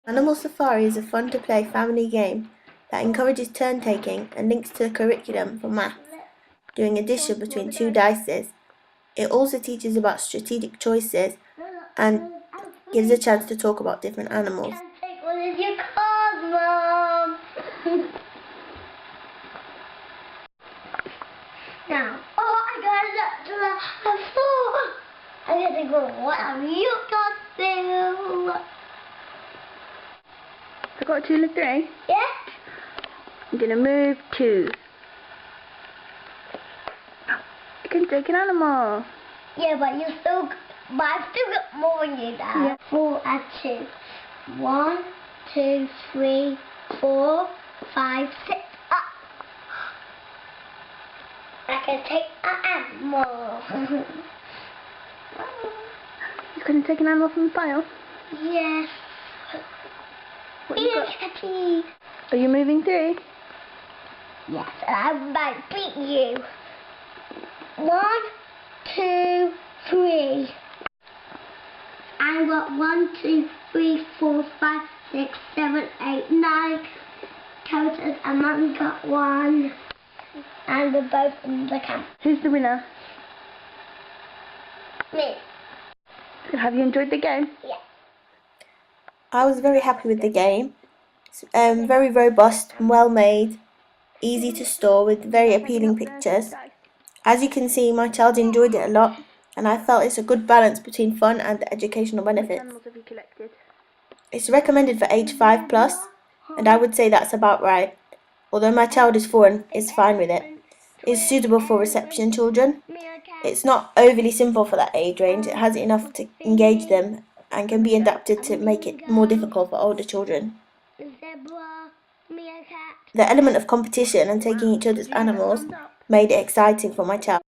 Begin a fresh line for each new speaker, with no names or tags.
Animal Safari is a fun-to-play family game that encourages turn-taking and links to the curriculum for maths, doing addition between two dices. It also teaches about strategic choices and gives a chance to talk about different animals.
Take one of your cards, Mom. Now, I got a 4. I get to go. What have you got to?
I got 2 and a 3.
Yeah.
I'm gonna move 2. I can take an animal.
Yeah, but I've still got more than you now.
Yeah.
4 and 2. 1, 2, 3, 4, 5, 6. Up. I can take an animal.
You couldn't take an animal from the pile?
Yes.
What you got?
Happy.
Are you moving 3?
Yes, I might beat you. 1, 2, 3. I got 1, 2, 3, 4, 5, 6, 7, 8, 9 counters, and Mum got 1. And we're both in the camp.
Who's the winner?
Me.
So have you enjoyed the game?
Yeah.
I was very happy with the game. It's very robust, well made, easy to store with very appealing pictures. As you can see, my child enjoyed it a lot, and I felt it's a good balance between fun and the educational
Which
benefits.
animals have you collected?
It's recommended for age 5+, and I would say that's about right. Although my child is 4 and is fine with it. It's suitable for reception children. It's not overly simple for that age range. It has enough to engage them and can be adapted to make it more difficult for older children.
Zebra, meerkat.
The element of competition and taking each other's animals made it exciting for my child.